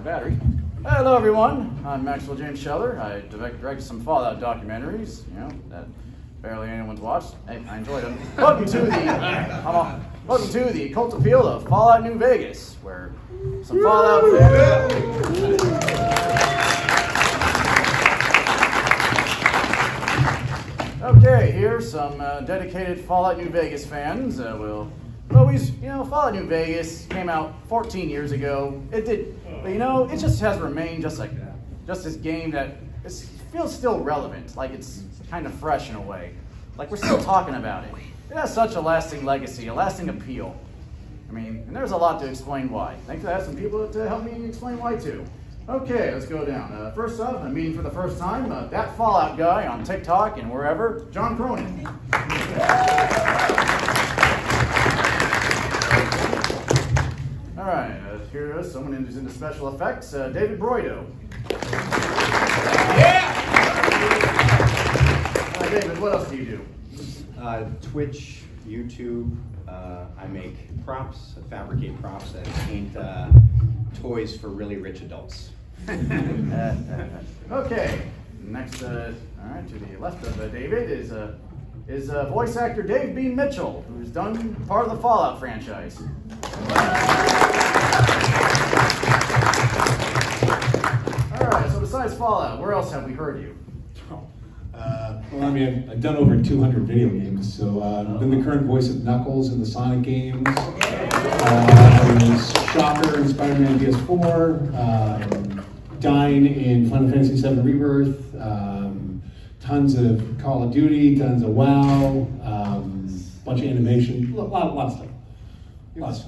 battery. Hello, everyone. I'm Maxwell James Scheller. I directed some Fallout documentaries, you know, that barely anyone's watched. Hey, I enjoyed them. Welcome to the cult appeal of Fallout New Vegas, where some Fallout fans. Okay, here's some dedicated Fallout New Vegas fans. Fallout New Vegas came out 14 years ago. It did, but it just has remained just this game that feels still relevant, like it's kind of fresh in a way. Like we're still talking about it. It has such a lasting legacy, a lasting appeal. I mean, and there's a lot to explain why. Thankfully, I have some people to help me explain why too. Okay, let's go down. First up, I'm meeting for the first time, that Fallout guy on TikTok and wherever, John Cronin. All right, here is someone who's into special effects, David Broido. Yeah! David, what else do you do? Twitch, YouTube. I make props, I fabricate props, and paint toys for really rich adults. Okay, next, all right, to the left of David is voice actor Dave B. Mitchell, who's done part of the Fallout franchise. All right, so besides Fallout, where else have we heard you? Well, I mean, I've done over 200 video games, so I've been the current voice of Knuckles in the Sonic games. I was Shocker in Spider-Man PS4, Dyne in Final Fantasy VII Rebirth, tons of Call of Duty, tons of WoW, bunch of animation, a lot of stuff.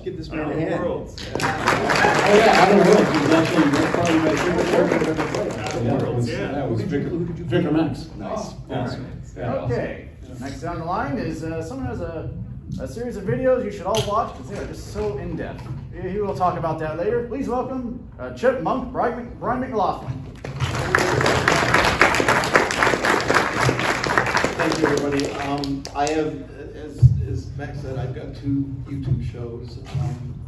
Give this man a hand. Oh yeah, Outer Worlds was actually probably my favorite character I've ever played. That was Victor Max. Nice. Awesome. Yeah, Okay, next down the line is someone who has a series of videos you should all watch because they are just so in-depth. He will talk about that later. Please welcome Chipmunk Brian McLaughlin. Thank you, everybody. I have, as Max said, I've got 2 YouTube shows.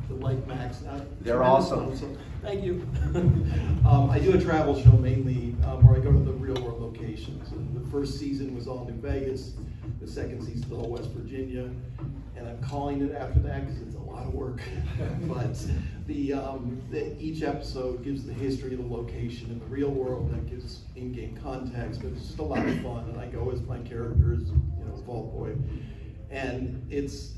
Like Max, they're awesome. So, thank you. I do a travel show mainly where I go to the real world locations. And the first season was all New Vegas. The second season was all West Virginia. And I'm calling it after that because it's a lot of work. But each episode gives the history of the location in the real world. That gives in-game context, but it's just a lot of fun. And I go as my character as Vault Boy. And it's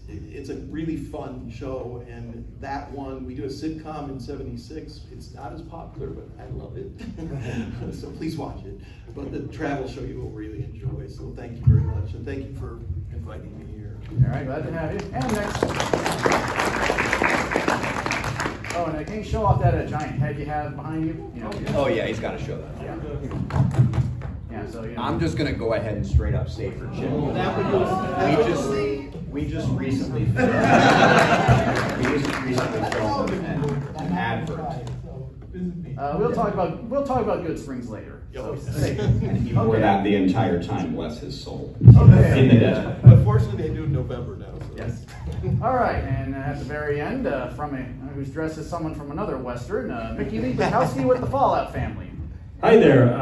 a really fun show, and that one, we do a sitcom in '76. It's not as popular, but I love it. So please watch it. But the travel show you will really enjoy, so thank you very much, and thank you for inviting me here. All right, glad to have you. And next. Oh, and can you show off that giant head you have behind you? Oh yeah, he's got to show that. Yeah. Yeah, so I'm just gonna go ahead and straight up say for Chip. We just recently filmed an advert. We'll talk about Good Springs later. So, And he wore that the entire time, bless his soul. Okay. In the desert. Unfortunately, they do in November now. So. Yes. All right, and at the very end, who's dressed as someone from another Western, Mickey Lee Bukowski with the Fallout family. Hi there.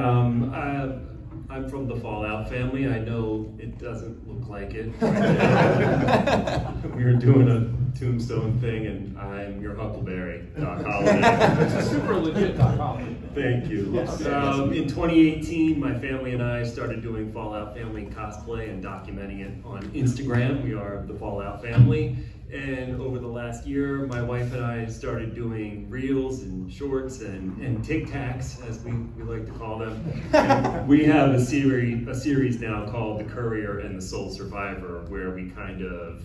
I'm from the Fallout family. I know it doesn't look like it. We were doing a Tombstone thing, and I'm your Huckleberry, Doc Holliday. It's a super legit Doc Holliday. Thank you. Yes. In 2018, my family and I started doing Fallout family cosplay and documenting it on Instagram. We are the Fallout family. And over the last year, my wife and I started doing reels and shorts and Tic Tacs, as we like to call them. And we have a series now called The Courier and the Sole Survivor, where we kind of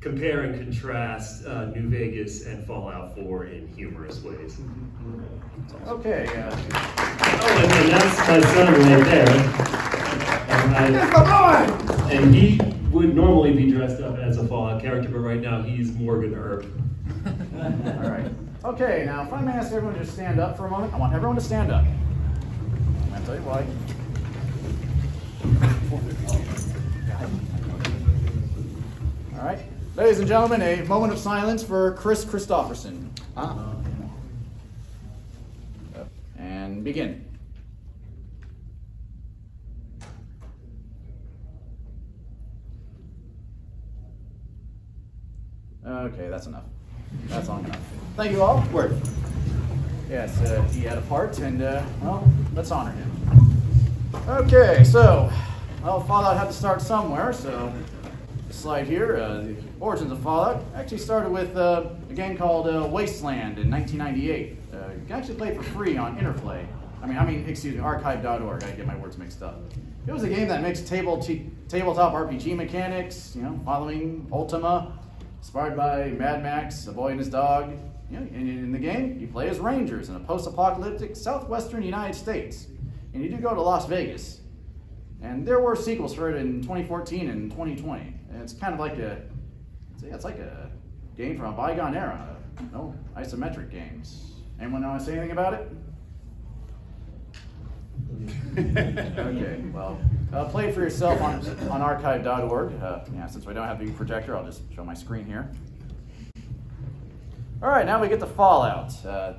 compare and contrast New Vegas and Fallout 4 in humorous ways. Okay. Oh, and that's my son right there. And he would normally be dressed up as a Fallout character, but right now he's Morgan Earp. All right. Okay, now if I may ask everyone to just stand up for a moment. I want everyone to stand up. I'll tell you why. All right. Ladies and gentlemen, a moment of silence for Chris Christopherson. and begin. Okay, that's enough. That's long enough. Thank you all. Word. Yes, he had a part, and well, let's honor him. Okay, so, well, Fallout had to start somewhere, so the slide here, the origins of Fallout actually started with a game called Wasteland in 1998. You can actually play it for free on Interplay. Excuse me, archive.org. I get my words mixed up. It was a game that mixed tabletop RPG mechanics, following Ultima, inspired by Mad Max, A Boy and His Dog. And in the game, you play as Rangers in a post-apocalyptic southwestern United States. And you do go to Las Vegas. And there were sequels for it in 2014 and 2020. And it's kind of like it's like a game from a bygone era. Isometric games. Anyone want to say anything about it? Okay, well, play it for yourself on archive.org. Since we don't have the projector, I'll just show my screen here. All right, now we get to Fallout, the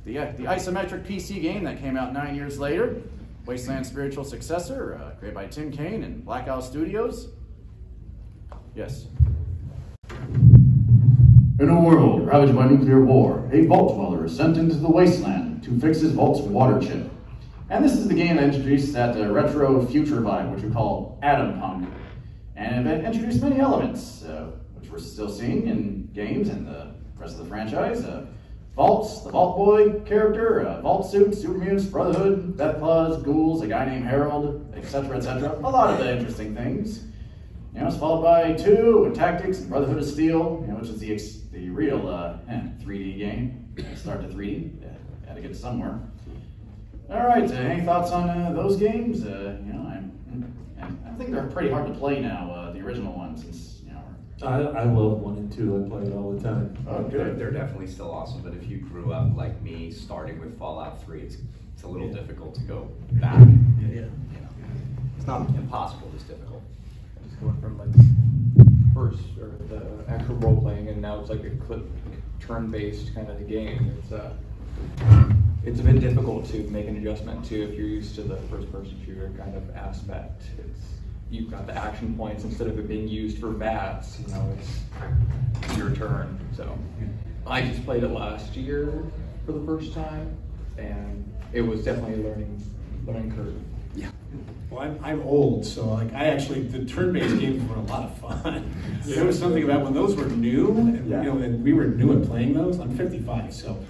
isometric PC game that came out 9 years later. Wasteland's spiritual successor, created by Tim Kaine and Black Owl Studios. Yes. In a world ravaged by nuclear war, a vault dweller is sent into the wasteland to fix his vault's water chip. And this is the game that introduced that retro future vibe, which we call Atom Punk. And it introduced many elements, which we're still seeing in games and the rest of the franchise. Vaults, the Vault Boy character, Vault Suit, Super Mutants, Brotherhood, Deathclaws, Ghouls, a guy named Harold, etc., etc. A lot of interesting things. It's followed by 2, Tactics, and Brotherhood of Steel, which is the real 3D game. Start to 3D, had to get somewhere. All right, any thoughts on those games? I think they're pretty hard to play now, the original ones, since I love 1 and 2. I play it all the time. Oh, good. They're definitely still awesome, but if you grew up like me, starting with Fallout 3, it's a little difficult to go back. It's not impossible, it's difficult. Just going from like first or the actual role playing, and now it's like a turn-based kind of the game. It's a bit difficult to make an adjustment to if you're used to the first-person shooter kind of aspect. You've got the action points instead of it being used for bats. It's your turn. So I just played it last year for the first time, and it was definitely a learning curve. Yeah. Well, I'm old, so the turn-based games were a lot of fun. Yeah. There was something about when those were new, and, and we were new at playing those. I'm 55, so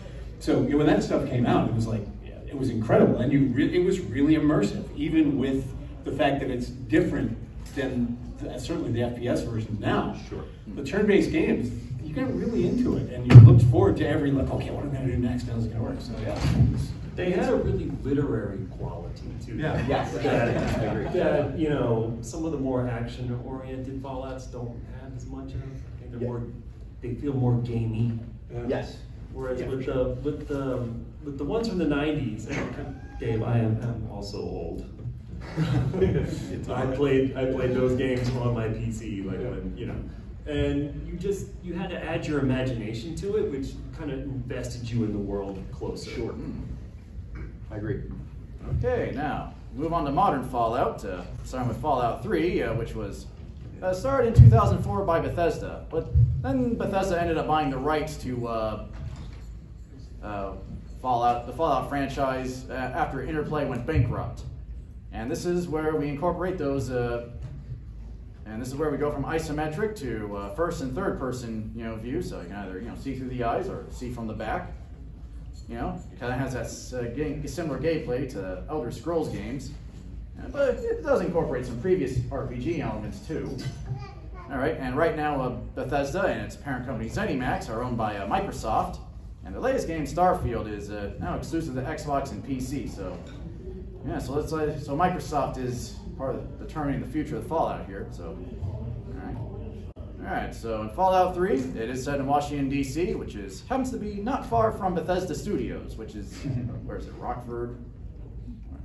when that stuff came out, it was it was incredible, and it was really immersive, even with the fact that it's different than certainly the FPS versions now. Sure. The turn-based games, you got really into it, and you looked forward to every okay, what am I going to do next? How's it going to work? So They had a really literary quality to them. Yes. That some of the more action-oriented Fallouts don't have as much of. I think they feel more gamey. Yes. Whereas with the ones from the '90s, Dave, I am also old. I played those games on my PC, and you had to add your imagination to it, which kind of invested you in the world closer. Sure. I agree. Okay, now move on to modern Fallout, starting with Fallout 3, which was started in 2004 by Bethesda, but then Bethesda ended up buying the rights to the Fallout franchise after Interplay went bankrupt. And this is where we incorporate those, and this is where we go from isometric to first and third person, view. So you can either, see through the eyes or see from the back. It kind of has that similar gameplay to Elder Scrolls games, but it does incorporate some previous RPG elements too. All right, and right now Bethesda and its parent company ZeniMax are owned by Microsoft, and the latest game, Starfield, is now exclusive to Xbox and PC. So. Yeah, so so Microsoft is part of determining the future of Fallout here. So, all right. So in Fallout 3, it is set in Washington D.C., which happens to be not far from Bethesda Studios, which is where is it? Rockford.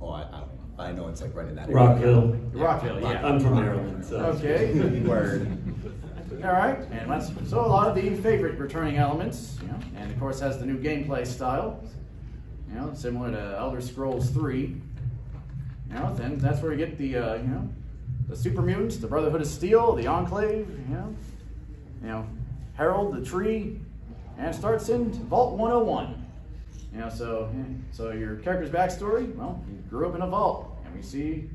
Oh, I don't know. I know it's right in that area. Rockville. Rockville, yeah. I'm from Maryland, so. Okay. Word. All right, and so a lot of the favorite returning elements, and of course has the new gameplay style. You know, similar to Elder Scrolls 3. You know, then that's where you get the you know, the Super Mutants, the Brotherhood of Steel, the Enclave. You know, Herald, the Tree, and it starts in Vault 101. You know, so your character's backstory, well, he grew up in a vault, and we see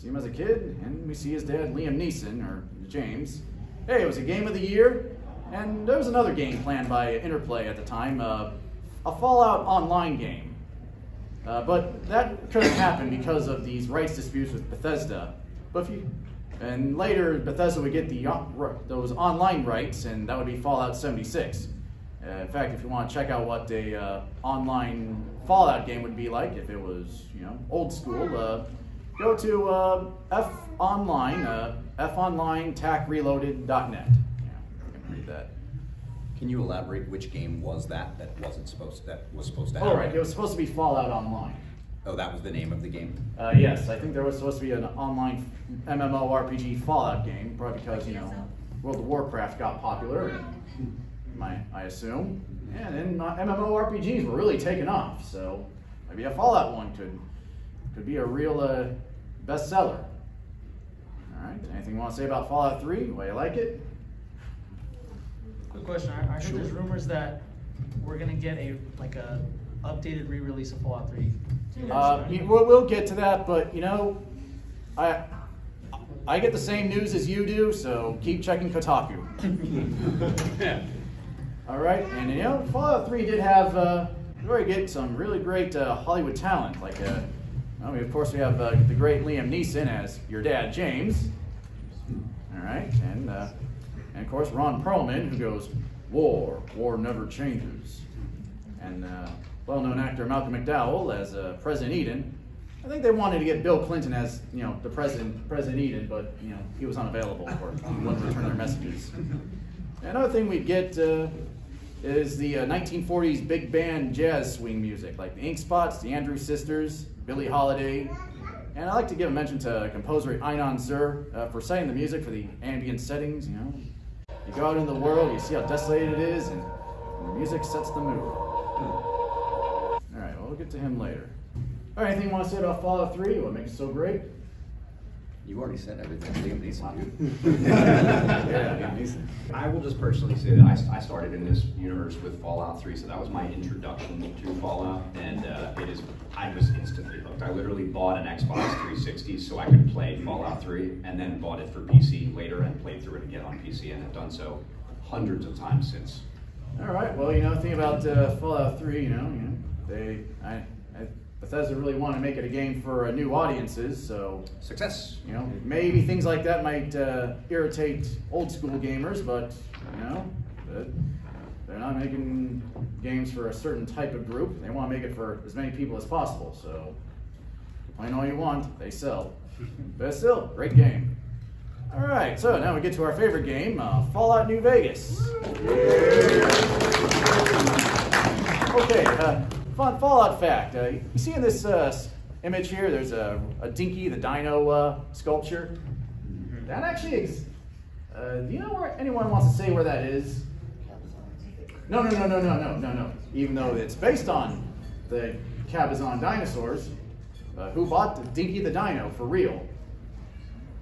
him as a kid, and we see his dad, Liam Neeson, or James. Hey, it was a game of the year, and there was another game planned by Interplay at the time, a Fallout Online game. But that couldn't happen because of these rights disputes with Bethesda. And later, Bethesda would get those online rights, and that would be Fallout 76. In fact, if you want to check out what a online Fallout game would be like, if it was, you know, old school, go to fonline.tacreloaded.net. Yeah, you can read that. Can you elaborate which game was that was supposed to happen? Oh, right, it was supposed to be Fallout Online. Oh, that was the name of the game? Yes, I think there was supposed to be an online MMORPG Fallout game, probably because, you know, World of Warcraft got popular, and I assume. And then MMORPGs were really taking off, so maybe a Fallout one could be a real bestseller. All right, anything you want to say about Fallout 3? Why you like it? Quick question. I heard there's rumors that we're gonna get a updated re-release of Fallout 3. We'll get to that, but you know, I get the same news as you do, so keep checking Kotaku. All right, and you know, Fallout 3 did have some really great Hollywood talent. Like, of course, we have the great Liam Neeson as your dad, James. All right, and of course Ron Perlman, who goes, "War never changes," and well-known actor Malcolm McDowell as President Eden. I think they wanted to get Bill Clinton as, you know, the President Eden, but you know, he was unavailable or he wouldn't return their messages. Another thing we get is the 1940s big band jazz swing music, like the Ink Spots, the Andrews Sisters, Billie Holiday. And I'd like to give a mention to composer Einon Zur for setting the music for the ambient settings. You know, you go out in the world, you see how desolated it is, and the music sets the mood. All right, well, we'll get to him later. All right, anything you want to say about Fallout 3? What makes it so great? You already said everything. Liam Neeson, dude. Yeah, Liam Neeson. I will just personally say that I started in this universe with Fallout 3, so that was my introduction to Fallout, and I was instantly hooked. I literally bought an Xbox 360 so I could play Fallout 3, and then bought it for PC later and played through it again on PC, and have done so hundreds of times since. All right, well, you know, the thing about Fallout 3, Bethesda really wanted to make it a game for new audiences, so success. You know, maybe things like that might irritate old school gamers, but you know, they're not making games for a certain type of group. They want to make it for as many people as possible. So, complain all you want, they sell. But still, great game. All right, so now we get to our favorite game, Fallout New Vegas. Okay. Fun Fallout fact. You see in this image here, there's a Dinky the Dino sculpture. That actually exists. Do you know where anyone wants to say where that is? No. Even though it's based on the Cabazon dinosaurs, who bought the Dinky the Dino for real?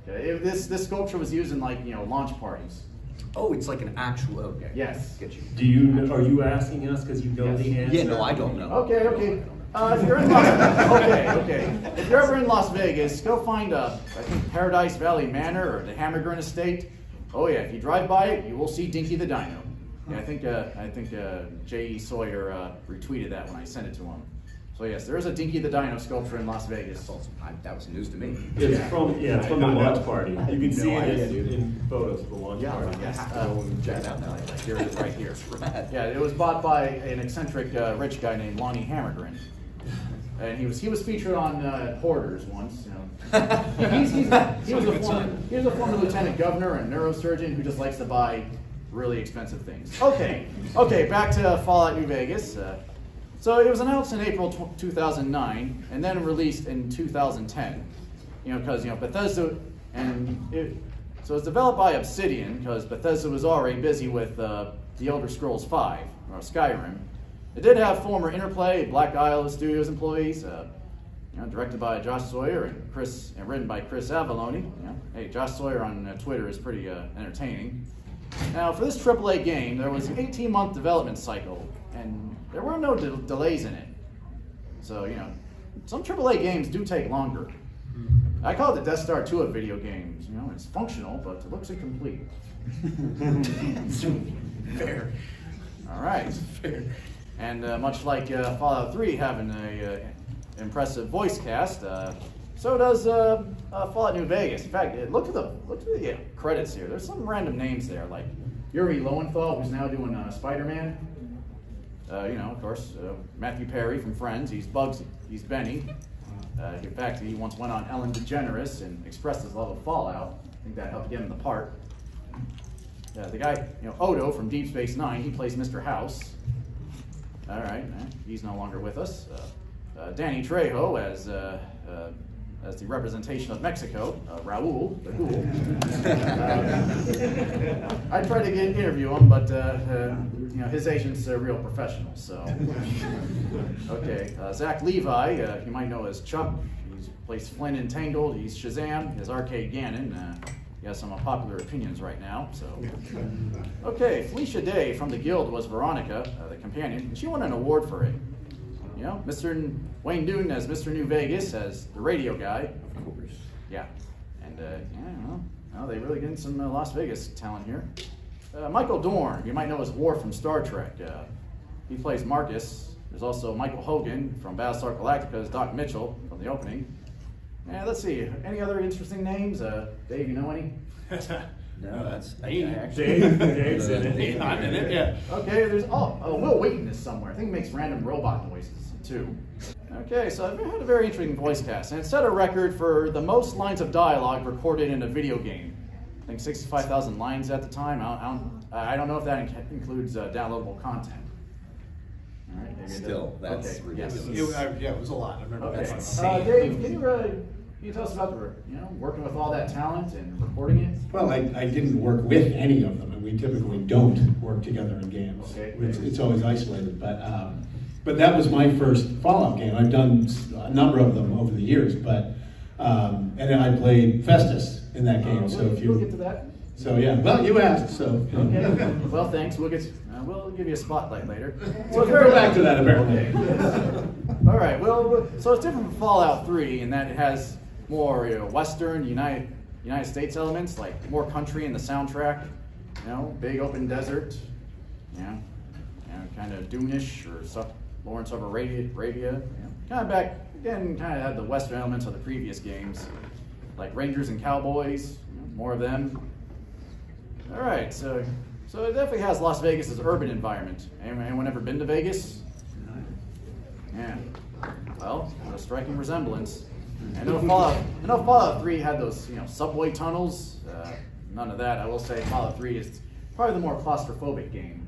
Okay, this sculpture was used in, like, you know, launch parties. Oh, it's like an actual. Okay. Yes. Get you. Do you know, are you asking us because you know the answer? Yeah, no, I don't know. Okay. If you're in If you're ever in Las Vegas, go find I think Paradise Valley Manor or the Hammergren Estate. Oh yeah, if you drive by it, you will see Dinky the Dino. Yeah, I think J.E. Sawyer retweeted that when I sent it to him. So yes, there is a Dinky the Dino sculpture in Las Vegas. That was news to me. It's from the launch party. You can see it dude. in photos of the launch party. Yes. Check it out now. Here it is, right here. Yeah, it was bought by an eccentric rich guy named Lonnie Hammergren, and he was featured on Hoarders once. You know, he was a former lieutenant governor and neurosurgeon who just likes to buy really expensive things. Okay, back to Fallout New Vegas. So it was announced in April 2009, and then released in 2010. You know, because Bethesda, so it's developed by Obsidian because Bethesda was already busy with the Elder Scrolls 5 or Skyrim, It did have former Interplay, Black Isle Studios employees, directed by Josh Sawyer and written by Chris Avalone. Hey, Josh Sawyer on Twitter is pretty entertaining. Now, for this AAA game, there was an 18-month development cycle, and there were no delays in it. So, some AAA games do take longer. I call it the Death Star 2 of video games. It's functional, but it looks incomplete. Fair. All right. Fair. And much like Fallout 3 having a impressive voice cast, so does Fallout New Vegas. In fact, look at the credits here. There's some random names there, like Yuri Lowenthal, who's now doing Spider-Man. Of course, Matthew Perry from Friends. He's Bugsy. He's Benny. In fact, he once went on Ellen DeGeneres and expressed his love of Fallout. I think that helped get him the part. The guy, Odo from Deep Space Nine, he plays Mr. House. All right, he's no longer with us. Danny Trejo as the representation of Mexico, Raul, the Ghoul. I tried to interview him, but his agent's a real professional. So, okay, Zach Levi, you might know as Chuck. He plays Flynn in Tangled. He's Shazam. His Arcade Gannon. He has some popular opinions right now. So, okay, Felicia Day from the Guild was Veronica, the companion, and she won an award for it. Mr. Wayne Newton as Mr. New Vegas as the radio guy. Of course. Yeah. And, they really getting some Las Vegas talent here. Michael Dorn, you might know as Worf from Star Trek. He plays Marcus. There's also Michael Hogan from Battlestar Galactica as Doc Mitchell from the opening. And let's see, any other interesting names? Dave, you know any? No, that's Dave's in it. I'm in it, yeah. Okay, there's Will Wheaton is somewhere. I think he makes random robot noises too. Okay, so I've had a very interesting voice cast, and it set a record for the most lines of dialogue recorded in a video game. I think 65,000 lines at the time. I don't know if that includes downloadable content. All right, maybe Still, that's ridiculous. Yeah, it was a lot. I remember Okay. that. Dave, can you tell us about working with all that talent and recording it? Well, I didn't work with any of them, and we typically don't work together in games. Okay. It's always isolated, but that was my first Fallout game. I've done a number of them over the years, and then I played Festus in that game. We'll get to that. So yeah, well, you asked, so. Okay. Well, thanks. We'll give you a spotlight later. So we'll go back to that apparently. All right. Well, so it's different from Fallout 3 in that it has more Western United States elements, like more country in the soundtrack. Big open desert. Kind of Dune-ish or Lawrence of Arabia. Kind of back again. Kind of had the Western elements of the previous games, like Rangers and Cowboys. More of them. All right. So it definitely has Las Vegas as an urban environment. Anyone ever been to Vegas? Yeah. Well, a striking resemblance. I know Fallout 3 had those, subway tunnels. None of that. I will say Fallout 3 is probably the more claustrophobic game.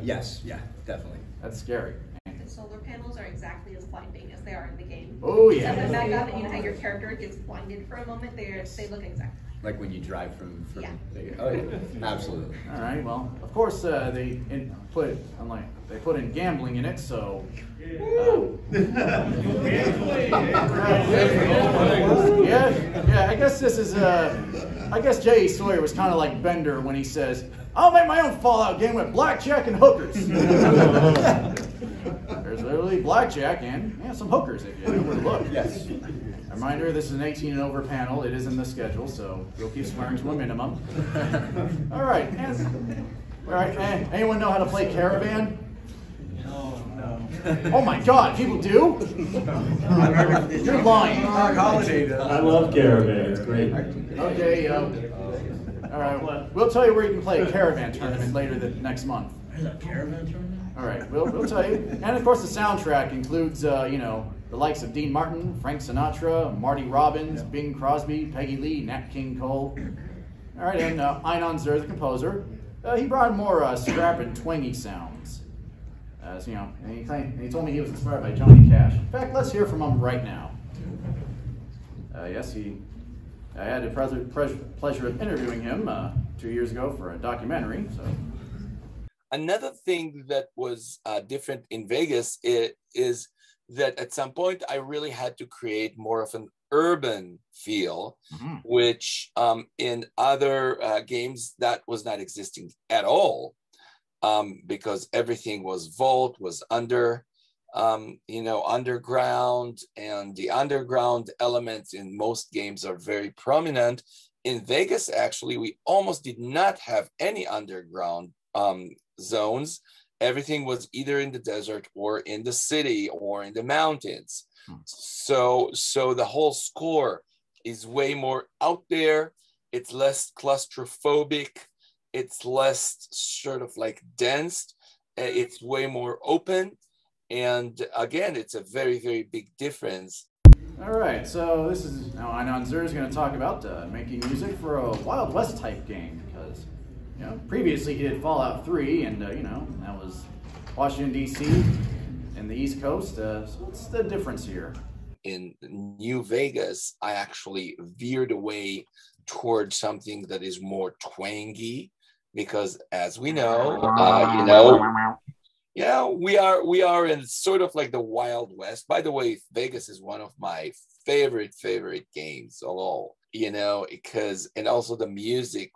Yes, yeah, definitely. That's scary. The solar panels are exactly as blinding as they are in the game. Oh yeah. Set them back up, and you know how your character gets blinded for a moment. They look exactly. Like when you drive from Yeah. Oh yeah, absolutely. All right. Well, of course they put in gambling in it, so. Yeah. I guess this is. I guess J.E. Sawyer was kind of like Bender when he says, "I'll make my own Fallout game with blackjack and hookers." There's literally blackjack and some hookers if you know where to look. Yes. A reminder: this is an 18 and over panel. It is in the schedule, so we'll keep swearing to a minimum. All right. Anyone know how to play Caravan? Oh my God, people do? You're lying. I love Caravan. It's great. Okay, all right. We'll tell you where you can play a Caravan tournament later next month. There's a Caravan tournament? All right, we'll tell you. And of course, the soundtrack includes, the likes of Dean Martin, Frank Sinatra, Marty Robbins, Bing Crosby, Peggy Lee, Nat King Cole. All right, and Einon Zur, the composer, he brought more scrap and twangy sounds. And he told me he was inspired by Johnny Cash. In fact, let's hear from him right now. I had the pleasure of interviewing him 2 years ago for a documentary. So, Another thing that was different in Vegas is that at some point I really had to create more of an urban feel, which in other games that was not existing at all, because everything was vault, was underground, and the underground elements in most games are very prominent. In Vegas, actually, we almost did not have any underground zones. Everything was either in the desert or in the city or in the mountains. So the whole score is way more out there. It's less claustrophobic. It's less sort of like dense. It's way more open. And again, it's a very, very big difference. All right, so this is now Einon Zur is going to talk about making music for a Wild West type game, because previously he did Fallout 3, and that was Washington D.C. and the East Coast. So what's the difference here? In New Vegas, I actually veered away towards something that is more twangy, because as we know, we are in sort of like the Wild West. By the way, Vegas is one of my favorite games of all, because, and also the music,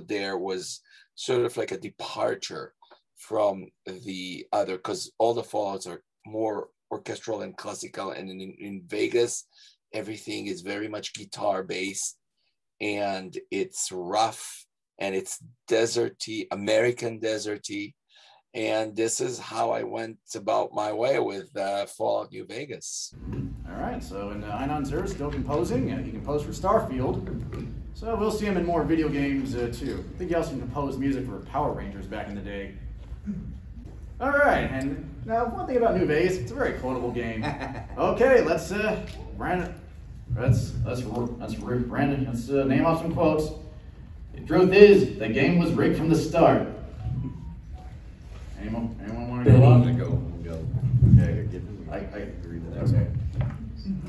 there was sort of like a departure from the other, because all the Fallouts are more orchestral and classical, and in Vegas, everything is very much guitar based, and it's rough, and it's deserty, American deserty. And this is how I went about my way with Fallout New Vegas. All right, so and Einon Zur is still composing. He composed for Starfield. So we'll see him in more video games too. I think he also composed music for Power Rangers back in the day. All right, and now one thing about New Vegas, it's a very quotable game. Okay, let's Brandon, let's name off some quotes. The truth is, the game was rigged from the start. Anyone want to go up? Go. Okay, I agree with that. Okay.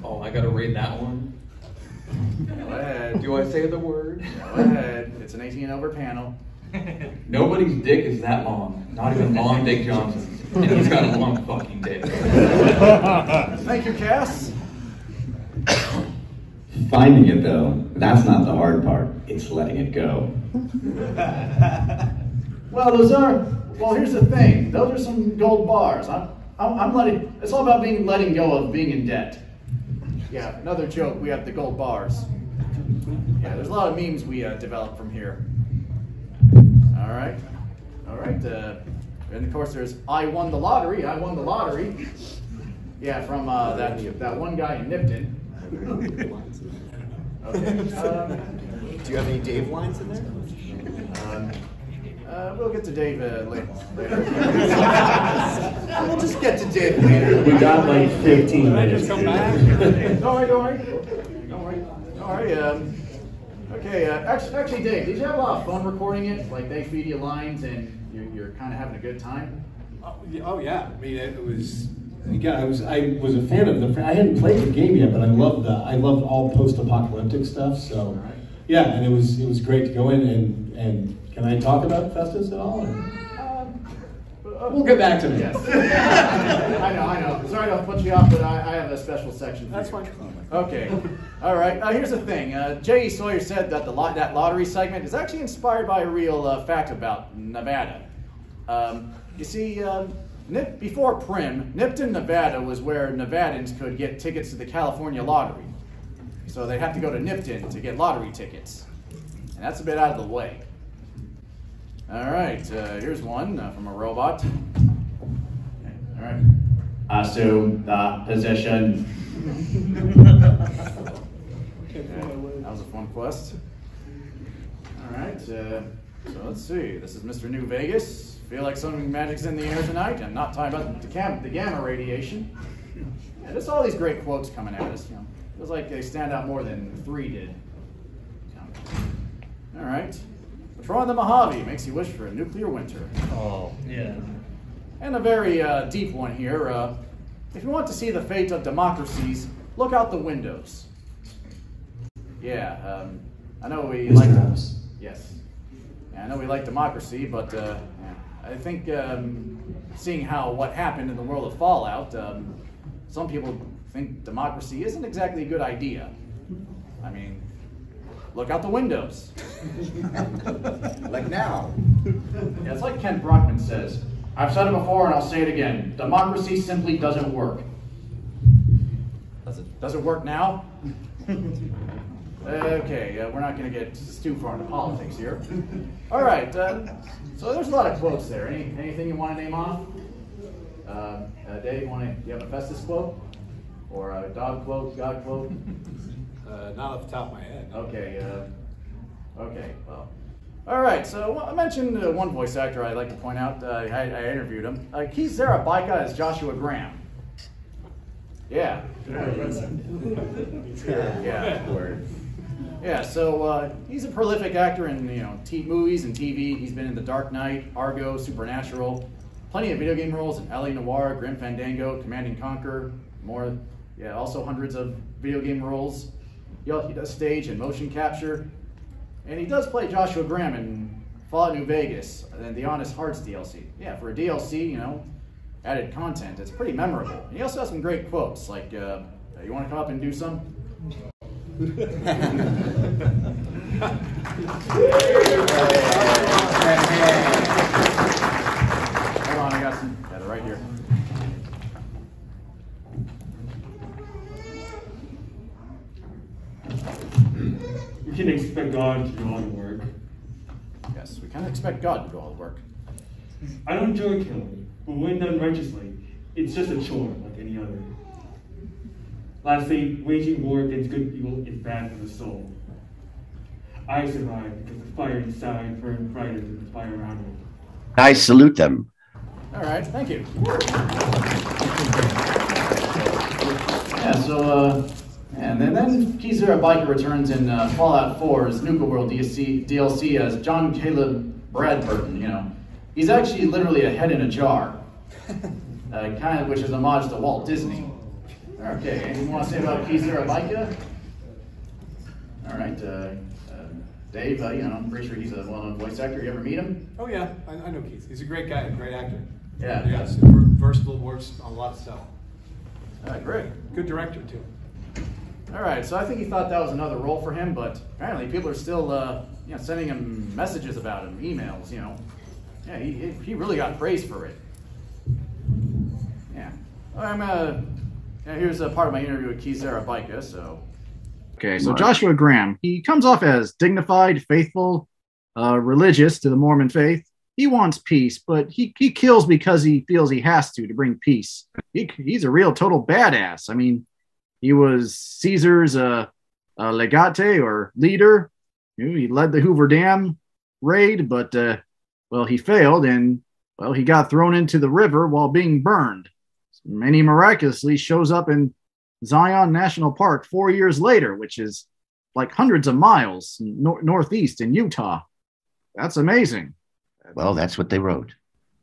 Oh, I gotta read that one. Go ahead. Do I say the word? Go ahead. It's an 18 over panel. Nobody's dick is that long. Not even Long Dick Johnson's. And he's got a long fucking dick. Thank you, Cass. Finding it, though, that's not the hard part. It's letting it go. Well, here's the thing. Those are some gold bars. It's all about letting go of being in debt. Yeah, another joke. We have the gold bars. Yeah, there's a lot of memes we developed from here. All right. And of course, there's I won the lottery. Yeah, from that one guy in Nipton. Okay. Do you have any Dave lines in there? We'll get to Dave later. We'll just get to Dave later. We got like 15 minutes. Don't worry. Okay, actually, Dave, did you have a lot of fun recording it? Like, they feed you lines and you're kind of having a good time? Oh yeah, I mean it was. Again, I was a fan of I hadn't played the game yet, but I loved all post-apocalyptic stuff. So yeah, and it was great to go in and can I talk about Festus at all? We'll get back to that. Yes. I know. Sorry to put you off, but I have a special section for you. That's fine. Okay. All right. Here's the thing. J.E. Sawyer said that that lottery segment is actually inspired by a real fact about Nevada. You see, before Prim, Nipton, Nevada was where Nevadans could get tickets to the California lottery. So they'd have to go to Nipton to get lottery tickets. And that's a bit out of the way. All right, here's one from a robot. All right. Assume the position. That was a fun quest. All right, so let's see. This is Mr. New Vegas. Feel like some magic's in the air tonight, and not talking about the gamma radiation. Yeah, there's all these great quotes coming at us. Feels like they stand out more than 3 did. All right. Throwing the Mojave makes you wish for a nuclear winter. Oh, yeah. And a very deep one here. If you want to see the fate of democracies, look out the windows. Yeah, I know we like... Yes. Yeah, I know we like democracy, but I think seeing what happened in the world of Fallout, some people think democracy isn't exactly a good idea. I mean, look out the windows. Like now. Yeah, it's like Kent Brockman says. I've said it before and I'll say it again. Democracy simply doesn't work. Does it work now? Okay, we're not going to get too far into politics here. All right, so there's a lot of quotes there. Anything you want to name off? Dave, do you have a Festus quote? Or a dog quote, God quote? Not off the top of my head. Okay, well. All right, so I mentioned one voice actor I'd like to point out. I interviewed him. Keith Zarabaika as Joshua Graham. Yeah. Yeah, so he's a prolific actor in movies and TV. He's been in The Dark Knight, Argo, Supernatural, plenty of video game roles in L.A. Noire, Grim Fandango, Command and Conquer, more. Yeah, also hundreds of video game roles. He does stage and motion capture. And he does play Joshua Graham in Fallout New Vegas and the Honest Hearts DLC. Yeah, for a DLC, added content, it's pretty memorable. And he also has some great quotes, like, you want to come up and do some? Hold on, I got it right here. We can expect God to do all the work. Yes, we can expect God to do all the work. I don't enjoy killing, but when done righteously, it's just a chore like any other. Lastly, waging war against good people is bad for the soul. I survived because the fire inside burned brighter than the fire around me. I salute them. All right, thank you. Yeah, so, and then Keith Zarabaika returns in Fallout 4's Nuka World DLC as John Caleb Bradburton, He's actually literally a head in a jar, which is a homage to Walt Disney. Okay, anything you want to say about Keith Zarabaika? All right, Dave, I'm pretty sure he's a well-known voice actor. You ever meet him? Oh yeah, I know Keith. He's a great guy, a great actor. Yeah. Yeah, super versatile, works on a lot of stuff. All right, great. Good director too. All right, so I think he thought that was another role for him, but apparently people are still, sending him messages about him, emails, Yeah, he really got praised for it. Yeah. Here's a part of my interview with Keith Zarabaika, so. Okay, so Joshua Graham, he comes off as dignified, faithful, religious to the Mormon faith. He wants peace, but he kills because he feels he has to bring peace. He's a real total badass. I mean, he was Caesar's legate or leader. He led the Hoover Dam raid, but he failed, and he got thrown into the river while being burned. And he miraculously shows up in Zion National Park 4 years later, which is like hundreds of miles northeast in Utah. That's amazing. Well, that's what they wrote.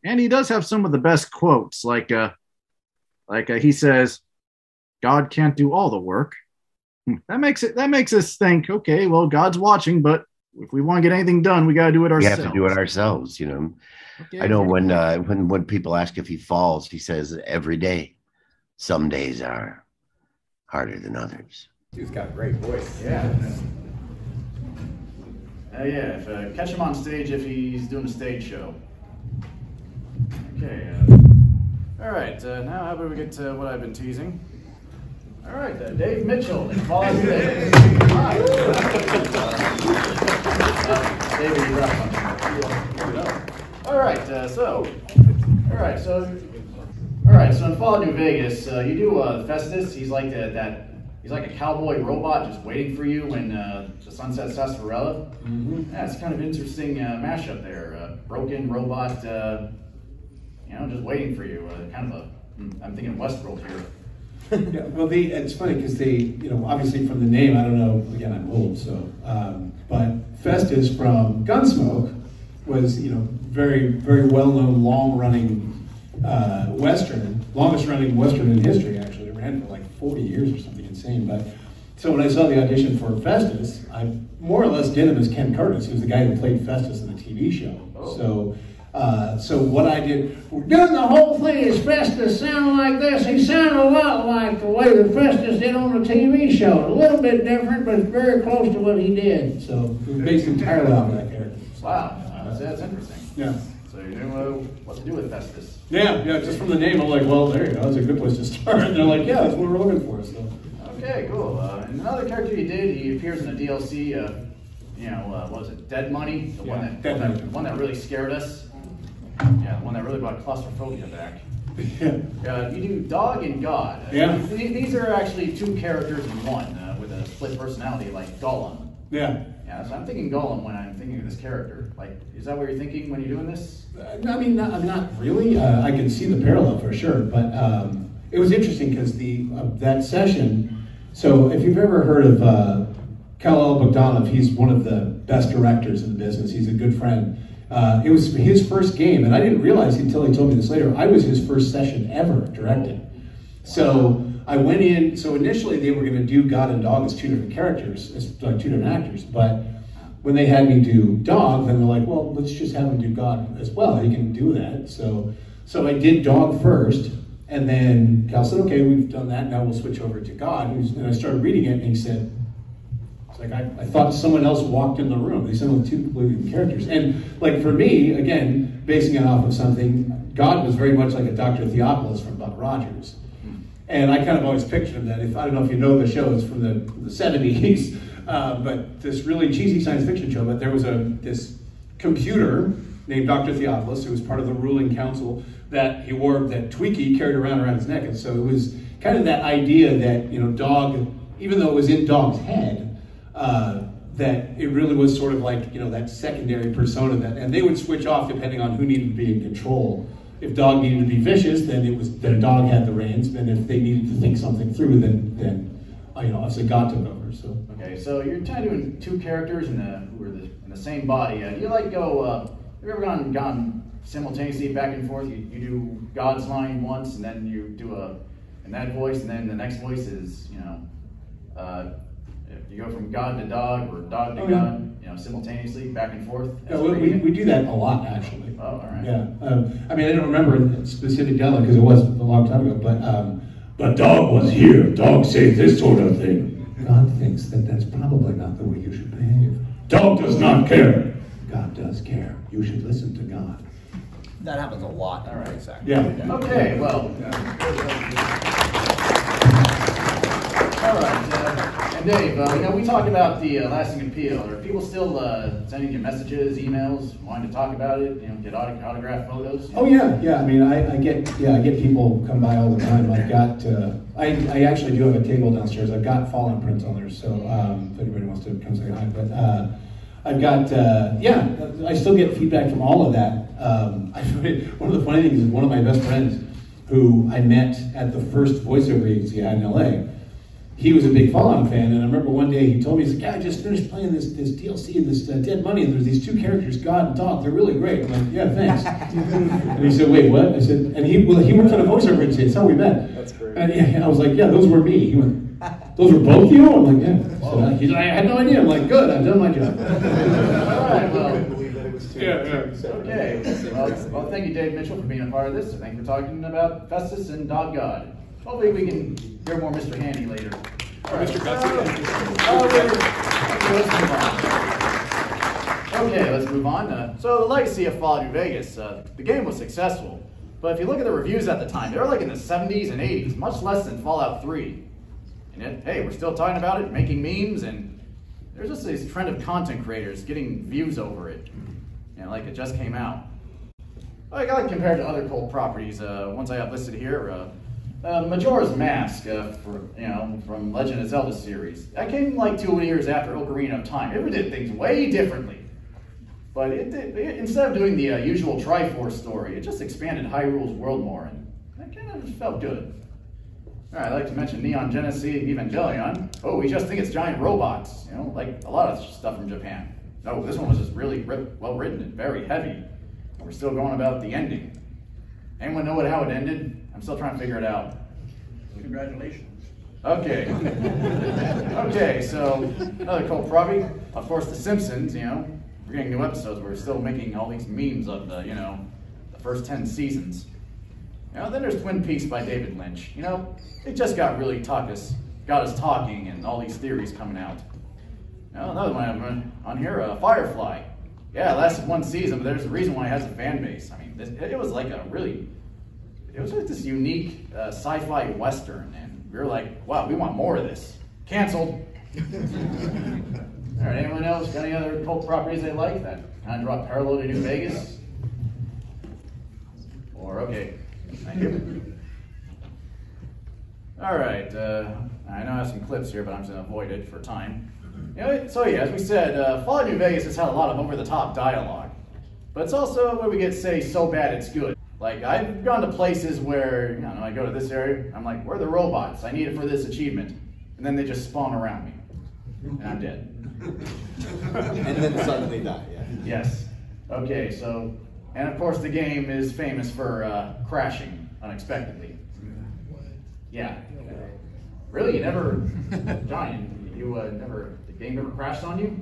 And he does have some of the best quotes, like he says, "God can't do all the work." That makes us think, okay, well, God's watching, but if we want to get anything done, we got to do it ourselves. We have to do it ourselves, Okay, I know when people ask if he falls, he says every day. Some days are harder than others. Dude's got a great voice. Yeah. Catch him on stage if he's doing a stage show. Okay. All right. Now, how about we get to what I've been teasing? All right, Dave Mitchell in Fallout New Vegas. Hi. David, you're up. All right. So in Fallout New Vegas, you do Festus. He's like he's like a cowboy robot just waiting for you when the sun sets sarsaparilla. Mm-hmm. Yeah, it's kind of interesting mashup there. Broken robot, just waiting for you. I'm thinking Westworld here. Yeah, well, it's funny because they, obviously from the name, I don't know, again, I'm old, so, but Festus from Gunsmoke was, very, very well-known, long-running Western, longest-running Western in history, actually. It ran for like 40 years or something insane, but, so when I saw the audition for Festus, I more or less did him as Ken Curtis, who's the guy who played Festus in the TV show. Oh. So, So what I did, we're doing the whole thing as Festus sounded like this. He sounded a lot like the way that Festus did on the TV show. A little bit different, but very close to what he did. So it was based entirely off that character. Wow, that's interesting. Yeah. So you knew what to do with Festus. Yeah, just from the name, I'm like, well, there you go. That's a good place to start. And they're like, yeah, that's what we're looking for. So. Okay, cool. And another character he did, he appears in the DLC. What was it? Dead Money, the one that really scared us. Yeah, the one that really brought claustrophobia back. You do Dog and God. Yeah. These are actually two characters in one with a split personality, like Gollum. Yeah. Yeah, so I'm thinking Gollum when I'm thinking of this character. Like, is that what you're thinking when you're doing this? I mean, I'm not really. I can see the parallel for sure, but it was interesting because that session. So, if you've ever heard of Kal-El Bogdanov, he's one of the best directors in the business. He's a good friend. It was his first game, and I didn't realize until he told me this later. I was his first session ever directing. So I went in. So initially, they were going to do God and Dog as two different characters, as like two different actors, but when they had me do Dog, then they're like, well, let's just have him do God as well. He can do that. So I did Dog first, and then Cal said, okay, we've done that. Now we'll switch over to God. And I started reading it, and he said, it's like, I thought someone else walked in the room. They sounded like two completely different characters. And like for me, again, basing it off of something, God was very much like a Dr. Theophilus from Buck Rogers. And I kind of always pictured him that, I don't know if you know the show, it's from the 70s, but this really cheesy science fiction show, but there was this computer named Dr. Theophilus, who was part of the ruling council, that he wore, that Tweaky carried around his neck. And so it was kind of that idea that, Dog, even though it was in Dog's head, that it really was sort of like, that secondary persona and they would switch off depending on who needed to be in control. If Dog needed to be vicious, then Dog had the reins, and if they needed to think something through, then obviously God took over. So okay, so you're kind of doing two characters who are in the same body. Do you like go? Have you ever gone simultaneously back and forth? You do God's line once, and then you do in that voice, and then the next voice is you go from God to Dog or Dog to God, simultaneously back and forth. Yeah, we do that a lot, actually. Oh, all right. Yeah. I don't remember specific dialogue because it was a long time ago, but Dog was here. Dog said this sort of thing. God thinks that's probably not the way you should behave. Dog does not care. God does care. You should listen to God. That happens a lot. All right. Exactly. Yeah. Okay, well. All right, and Dave, we talked about the lasting appeal. Are people still sending you messages, emails, wanting to talk about it? Get autographed photos? Oh yeah. I mean, I get people come by all the time. I've got I actually do have a table downstairs. I've got Fallen prints on there, so if anybody wants to come say hi. But I've got I still get feedback from all of that. One of the funny things is one of my best friends, who I met at the first voiceover agency I had in LA. He was a big Fallout fan, and I remember one day he told me, he's like, yeah, I just finished playing this DLC and this Dead Money, and there's these two characters, God and Dog. They're really great. I'm like, yeah, thanks. And he said, wait, what? I said, and he worked on a voiceover agency. That's how we met. That's great. And I was like, yeah, those were me. He went, those were both you? I'm like, yeah. So he's like, I had no idea. I'm like, good, I've done my job. All right, well. I couldn't believe that it was two. Okay. Well, thank you, Dave Mitchell, for being a part of this. Thank you for talking about Festus and Dog God. Hopefully we can hear more Mr. Handy later. All right. Mr. Gutsy. Let's move on. So the legacy of Fallout New Vegas. The game was successful, but if you look at the reviews at the time, they were like in the 70s and 80s, much less than Fallout 3. And yet, hey, we're still talking about it, making memes, and there's just this trend of content creators getting views over it. Like it just came out. Like compared to other cult properties, ones I have listed here, Majora's Mask, from Legend of Zelda series. That came like 2 years after Ocarina of Time. It did things way differently. But instead of doing the usual Triforce story, it just expanded Hyrule's world more, and that kind of felt good. All right, I'd like to mention Neon Genesis Evangelion. Oh, we just think it's giant robots, like a lot of stuff from Japan. No, this one was just really well written and very heavy. And we're still going about the ending. Anyone know how it ended? I'm still trying to figure it out. Congratulations. Okay. Okay, so another cult property. Of course, The Simpsons, we're getting new episodes. We're still making all these memes of the, you know, the first 10 seasons. You know, then there's Twin Peaks by David Lynch. You know, it just got us talking, and all these theories coming out. You know, another one I have on here, Firefly. Yeah, it lasted 1 season, but there's a reason why it has a fan base. I mean, it was like this unique sci-fi western, and we were like, wow, we want more of this. Canceled. All right, anyone else got any other cult properties they like that kind of draw parallel to New Vegas? Or, okay, thank you. All right, I know I have some clips here, but I'm just gonna avoid it for time. You know, so yeah, as we said, Fallout New Vegas has had a lot of over-the-top dialogue, but it's also where we get say so bad it's good. Like, I've gone to places where, you know, I go to this area, I'm like, where are the robots? I need it for this achievement. And then they just spawn around me, and I'm dead. And then suddenly die, yeah. Yes. Okay, so, and of course the game is famous for crashing unexpectedly. Yeah. Really? You never, John, you never, the game never crashed on you?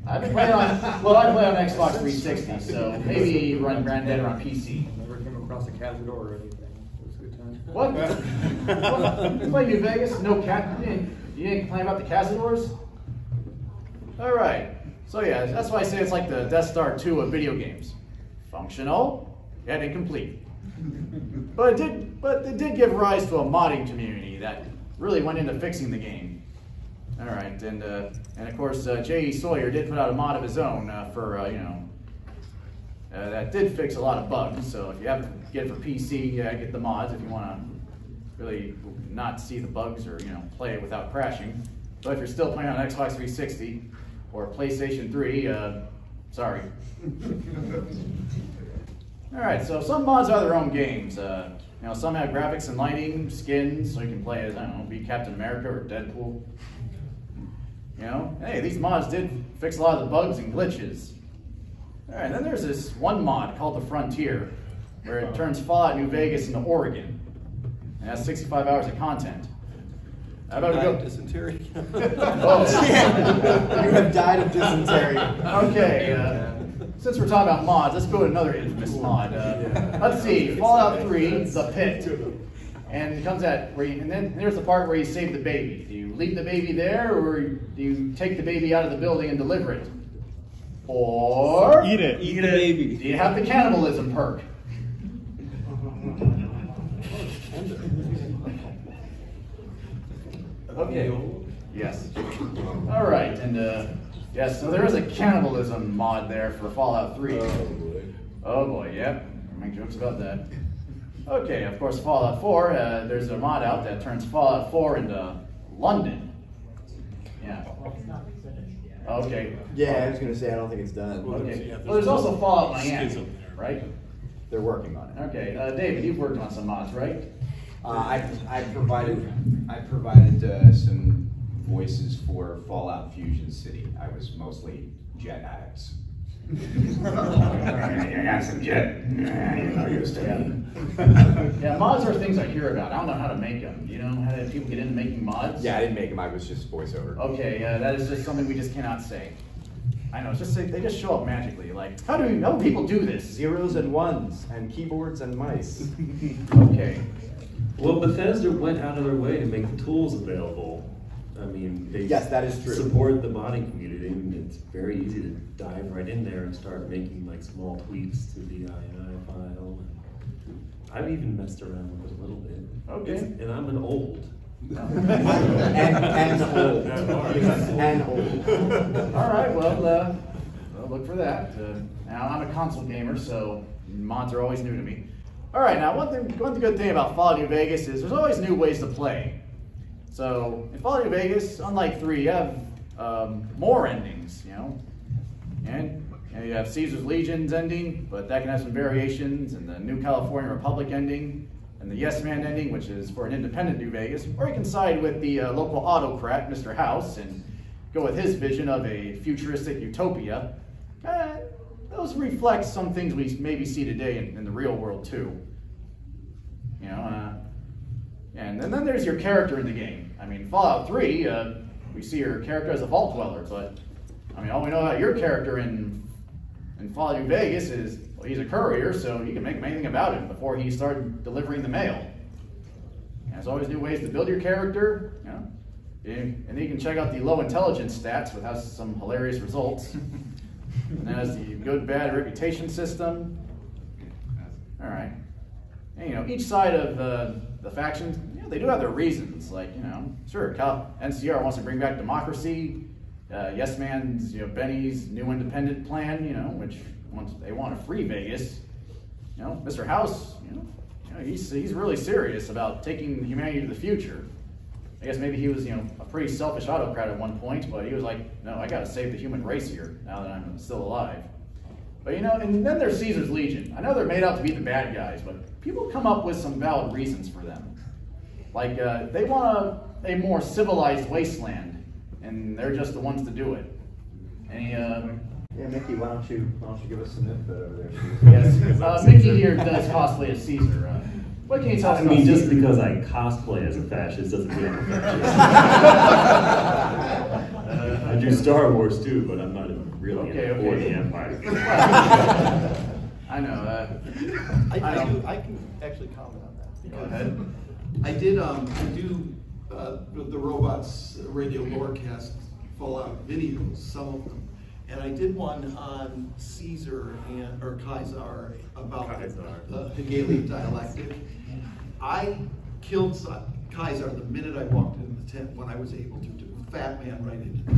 I've been playing on, well, I play on Xbox 360, so maybe you run Grand Dead on PC. Never came across a Cazador or anything. It was a good time. What? What? You play New Vegas? No cat? You didn't complain about the Cazadors? All right. So yeah, that's why I say it's like the Death Star 2 of video games. Functional, yet incomplete. But it did give rise to a modding community that really went into fixing the game. All right, and of course J.E. Sawyer did put out a mod of his own that did fix a lot of bugs. So if you have to get it for PC, get the mods if you want to really not see the bugs or play it without crashing. But if you're still playing on Xbox 360 or PlayStation 3, sorry. All right, so some mods are their own games. Some have graphics and lighting, skins, so you can play as, I don't know, be Captain America or Deadpool. Hey, these mods did fix a lot of the bugs and glitches. All right, then there's this one mod called The Frontier, where it turns Fallout New Vegas into Oregon. It has 65 hours of content. How about we go? Dysentery. Oh. You have died of dysentery. Okay, since we're talking about mods, let's go to another infamous mod. Let's see, Fallout 3, The Pit. And it comes at and then there's the part where you save the baby. Do you leave the baby there, or do you take the baby out of the building and deliver it? Or eat it. Eat the baby. Do you have the cannibalism perk? Okay. Yes. All right, and yes, so there is a cannibalism mod there for Fallout 3. Oh boy, yep. Make jokes about that. Okay, of course, Fallout 4, there's a mod out that turns Fallout 4 into London. Yeah. Okay. Yeah, I was going to say, I don't think it's done. Okay. Well, there's also Fallout Miami, right? They're working on it. Okay. David, you've worked on some mods, right? I provided some voices for Fallout Fusion City. I was mostly jet addicts. I got some jet. Yeah, mods are things I hear about. I don't know how to make them. Do you know how do people get into making mods? Yeah, I didn't make them. I was just voiceover. Okay, that is just something we just cannot say. I know, it's just they just show up magically. Like, how do people do this? Zeros and ones, and keyboards and mice. Okay. Well, Bethesda went out of their way to make the tools available. I mean, they yes, that is true. Support the modding community, and it's very easy to dive right in there and start making like small tweaks to the INI file. I've even messed around with it a little bit. Okay. And I'm an old. and old. And old. All right, well, look for that. Now, I'm a console gamer, so mods are always new to me. All right, now one good thing about Fallout New Vegas is there's always new ways to play. So in Fallout New Vegas, unlike 3, you have more endings, and you have Caesar's Legion's ending, but that can have some variations, and the New California Republic ending, and the Yes Man ending, which is for an independent New Vegas, or you can side with the local autocrat, Mr. House, and go with his vision of a futuristic utopia. Those reflect some things we maybe see today in the real world too. And then there's your character in the game. I mean, Fallout 3, we see your character as a vault dweller, but I mean, all we know about your character in Fallout New Vegas is, well, he's a courier, so you can make anything about him before he started delivering the mail. And there's always new ways to build your character, you know. And then you can check out the low intelligence stats, which has some hilarious results. And there's the good, bad reputation system. All right. And, you know, each side of the factions, you know, they do have their reasons. Like, you know, sure, NCR wants to bring back democracy. Yes Man's, you know, Benny's new independent plan, you know, which they want to free Vegas. You know, Mr. House, you know, he's really serious about taking humanity to the future. I guess maybe he was, you know, a pretty selfish autocrat at one point, but he was like, no, I got to save the human race here now that I'm still alive. But, you know, and then there's Caesar's Legion. I know they're made out to be the bad guys, but people come up with some valid reasons for them. Like, they want a more civilized wasteland, and they're just the ones to do it. Any, yeah, Mickey, why don't you give us some input over there? Yes, Mickey here does cosplay as Caesar. What can you tell us about just Caesar? because I cosplay as a fascist doesn't mean I'm a fascist. I do Star Wars too, but I'm not really for the Empire. I know. I can actually comment on that. Because go ahead. I do the Robots Radio Lorecast Fallout videos, some of them. And I did one on Caesar or Caesar about the Hegelian dialectic. I killed Caesar the minute I walked into the tent when I was able to do a fat man right into it.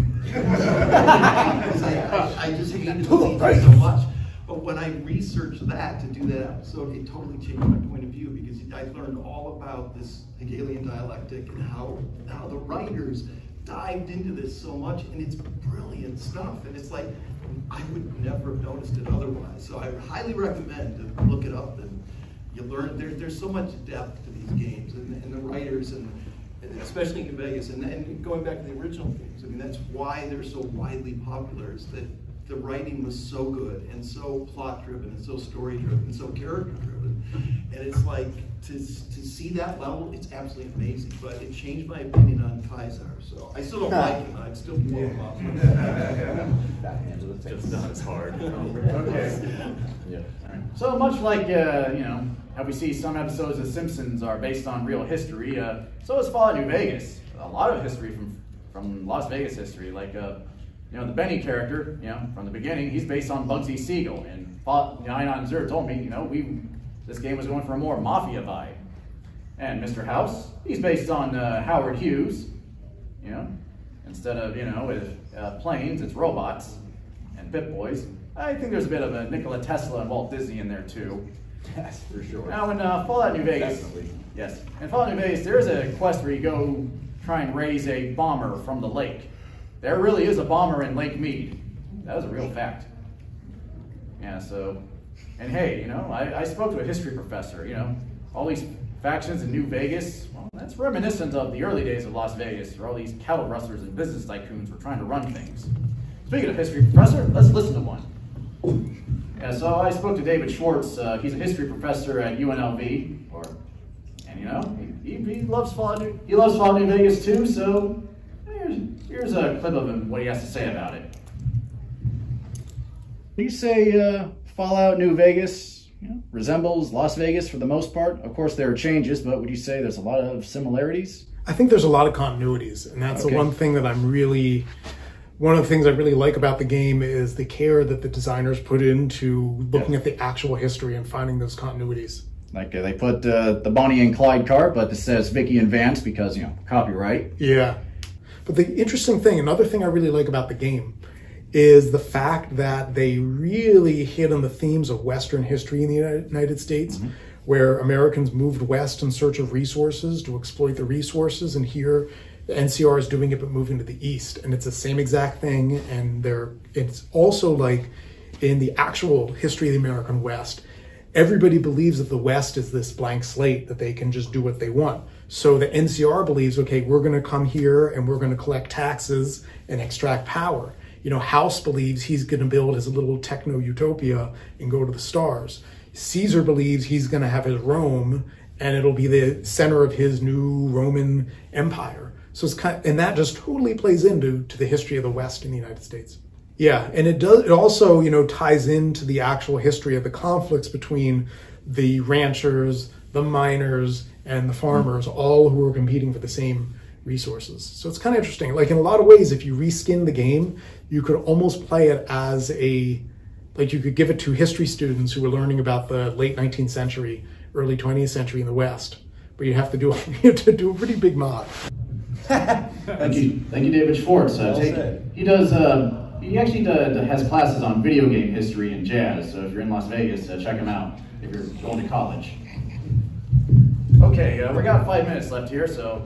I just hated Caesar so much. But when I researched that to do that episode, it totally changed my point of view because I learned all about this Hegelian dialectic and how the writers dived into this so much, and it's brilliant stuff. And it's like, I would never have noticed it otherwise. So I highly recommend to look it up, and you learn, there's so much depth to these games, and the writers, and especially in Vegas, and going back to the original games, I mean, that's why they're so widely popular, is that the writing was so good, and so plot-driven, and so story-driven, and so character-driven. And it's like, to see that level, it's absolutely amazing. But it changed my opinion on Caesar. So I still don't like him. I'd still blow him up. It's not as hard. Okay. Yeah. All right. So much like, you know, how we see some episodes of Simpsons are based on real history, so is Fallout New Vegas. A lot of history from Las Vegas history. Like, you know, the Benny character, you know, from the beginning, he's based on Bugsy Siegel. And Fallout 990 told me, you know, this game was going for a more mafia vibe. And Mr. House, he's based on Howard Hughes, you know. Instead of, you know, with planes, it's robots and Pip-Boys. I think there's a bit of a Nikola Tesla and Walt Disney in there too. Yes, for sure. Now in Fallout New Vegas, definitely. Yes, in Fallout New Vegas, there is a quest where you go try and raise a bomber from the lake. There really is a bomber in Lake Mead. That was a real fact. Yeah, so, and hey, you know, I spoke to a history professor, you know, all these factions in New Vegas, well, that's reminiscent of the early days of Las Vegas, where all these cattle rustlers and business tycoons were trying to run things. Speaking of history professor, let's listen to one. Yeah, so I spoke to David Schwartz. He's a history professor at UNLV, and you know, he loves Fallout New Vegas too, so here's a clip of him, what he has to say about it. You say Fallout New Vegas, you know, resembles Las Vegas for the most part? Of course, there are changes, but would you say there's a lot of similarities? I think there's a lot of continuities, and that's the one thing that one of the things I really like about the game is the care that the designers put into looking at the actual history and finding those continuities. Like they put the Bonnie and Clyde card, but this says Vicky and Vance because, you know, copyright. Yeah. But the interesting thing, another thing I really like about the game is the fact that they really hit on the themes of Western history in the United States, where Americans moved west in search of resources to exploit the resources, and here the NCR is doing it but moving to the east, and it's the same exact thing. And it's also like in the actual history of the American West, everybody believes that the West is this blank slate that they can just do what they want. So the NCR believes, okay, we're going to come here and we're going to collect taxes and extract power. You know, House believes he's going to build his little techno utopia and go to the stars. Caesar believes he's going to have his Rome and it'll be the center of his new Roman Empire. So it's and that just totally plays into the history of the West in the United States. Yeah, and it does. It also, ties into the actual history of the conflicts between the ranchers, the miners, and the farmers, all who were competing for the same resources. So it's kind of interesting. Like in a lot of ways, if you reskin the game, you could almost play it as you could give it to history students who were learning about the late 19th century, early 20th century in the West. But you have to do a pretty big mod. Thank you, David Schwartz. He actually has classes on video game history and jazz. So if you're in Las Vegas, check him out if you're going to college. Okay, we got 5 minutes left here, so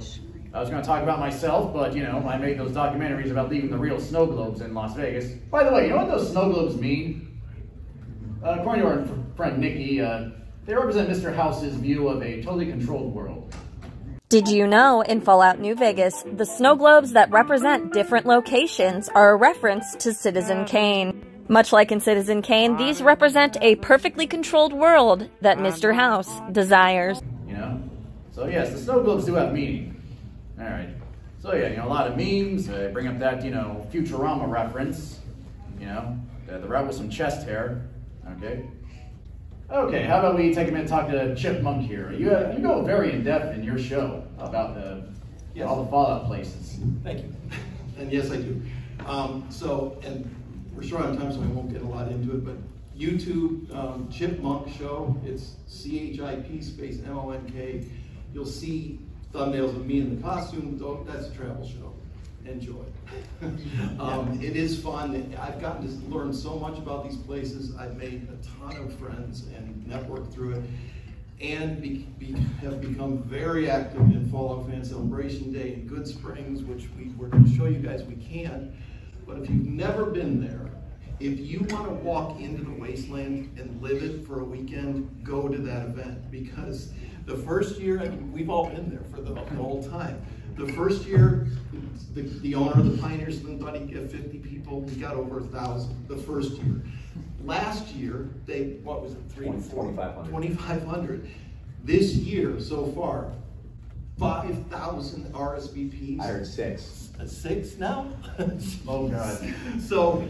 I was going to talk about myself, but I made those documentaries about leaving the real snow globes in Las Vegas. By the way, you know what those snow globes mean? According to our friend Nikki, they represent Mr. House's view of a totally controlled world. Did you know in Fallout New Vegas, the snow globes that represent different locations are a reference to Citizen Kane? Much like in Citizen Kane, these represent a perfectly controlled world that Mr. House desires. So yes, the snow globes do have meaning. All right. So yeah, a lot of memes, bring up that, Futurama reference, the rat with some chest hair, okay? Okay, how about we take a minute and talk to Chipmunk here. You go very in-depth in your show about all the Fallout places. Thank you. And yes, I do. And we're short on time, so I won't get a lot into it, but YouTube, Chipmunk Show, it's CHIP space MONK. You'll see thumbnails of me in the costume. That's a travel show. Enjoy. It is fun. I've gotten to learn so much about these places. I've made a ton of friends and networked through it, and have become very active in Fallout Fan Celebration Day in Good Springs, which we're going to show you guys we can. But if you've never been there, if you want to walk into the wasteland and live it for a weekend, go to that event, because the first year, we've all been there for the whole time. The first year, the owner of the Pioneers thought he'd get 50 people. He got over 1,000 the first year. Last year, what was it, 3 to 4? 2,500. This year, so far, 5,000 RSVPs. I heard 6. 6 now? Oh, God. So,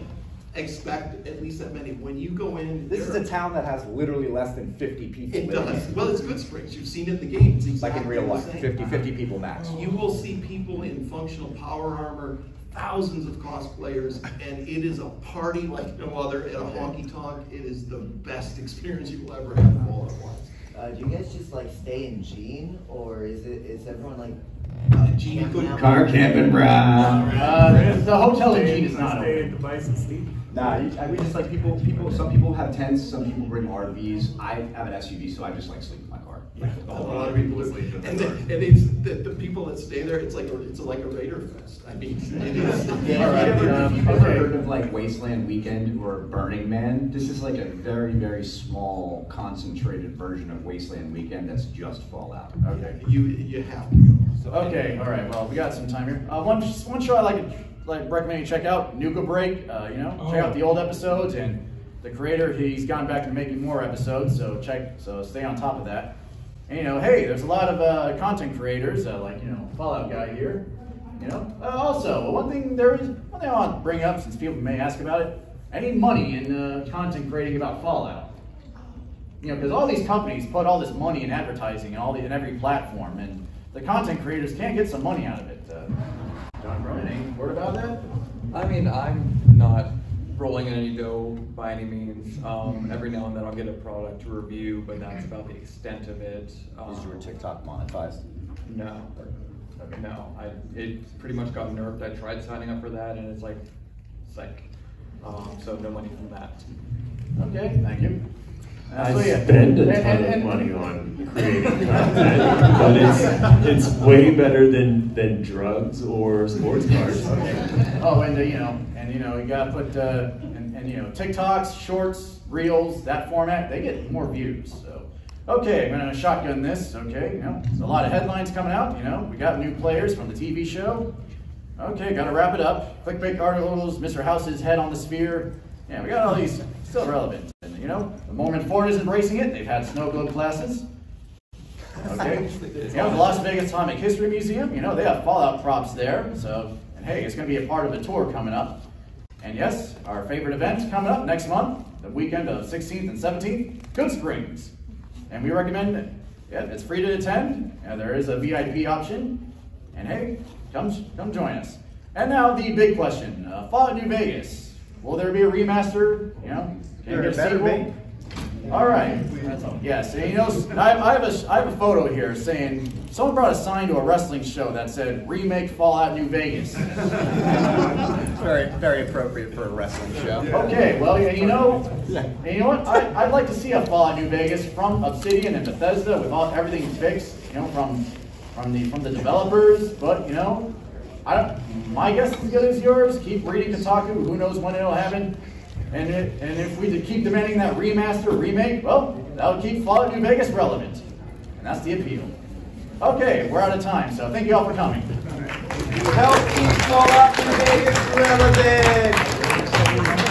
expect at least that many. When you go in... This is a town that has literally less than 50 people. It does. Well, it's Good Springs. You've seen it in the game. It's exactly like in real life, the 50 people max. You will see people in functional power armor, thousands of cosplayers, and it is a party like no other at a honky tonk. It is the best experience you will ever have all at once. Do you guys just like stay in Gene, or is everyone like Gene couldn't car camping, brah. The hotel in Gene is not open. The Bison Steep. Nah, we just like people. Some people have tents. Some people bring RVs. I have an SUV, so I just like sleep in my car. A lot of people sleep in their car. And it's the people that stay there. It's like a Raider fest. I mean, it is. Yeah, if you've ever heard of like Wasteland Weekend or Burning Man, this is like a very, very small, concentrated version of Wasteland Weekend that's just Fallout. Okay. You have to go. So, okay, all right. Well, we got some time here. One show I like recommend you check out, Nuka Break. Check out the old episodes, and the creator, he's gone back to making more episodes, so stay on top of that. And hey, there's a lot of content creators like Fallout guy here. Also, one thing I want to bring up, since people may ask about it. Any money in content creating about Fallout? Because all these companies put all this money in advertising and in every platform, and the content creators can't get some money out of it. John Cronin, any word about that? I mean, I'm not rolling in any dough by any means. Every now and then I'll get a product to review, but that's about the extent of it. Is your TikTok monetized? No. No. It pretty much got nerfed. I tried signing up for that, and it's like, so no money from that. Okay, thank you. I spend a ton of money on creating content, but it's way better than drugs or sports cars. Okay. Oh, and you gotta put TikToks, Shorts, Reels, that format, they get more views. So, okay, I'm gonna shotgun this. Okay, there's a lot of headlines coming out. We got new players from the TV show. Okay, gotta wrap it up. Clickbait articles, Mr. House's head on the sphere. Yeah, we got all these still relevant. And, the Mormon Fort is embracing it. They've had snow globe classes. Okay. The Las Vegas Atomic History Museum, they have Fallout props there. So, and hey, it's going to be a part of the tour coming up. And yes, our favorite event coming up next month, the weekend of 16th and 17th, Good Springs. And we recommend it. Yeah, it's free to attend, and there is a VIP option. And hey, come join us. And now the big question, Fallout New Vegas. Will there be a remaster? You know, can you get a sequel? All right. Yes, and you know, I have a photo here saying someone brought a sign to a wrestling show that said "Remake Fallout New Vegas." Very, very appropriate for a wrestling show. Okay, well, you know what? I'd like to see a Fallout New Vegas from Obsidian and Bethesda with everything fixed. You know, from the developers. But you know, my guess is as good as yours. Keep reading Kotaku. Who knows when it'll happen? And if we keep demanding that remaster, remake, well, that'll keep Fallout New Vegas relevant. And that's the appeal. Okay, we're out of time, so thank you all for coming. Help keep Fallout New Vegas relevant!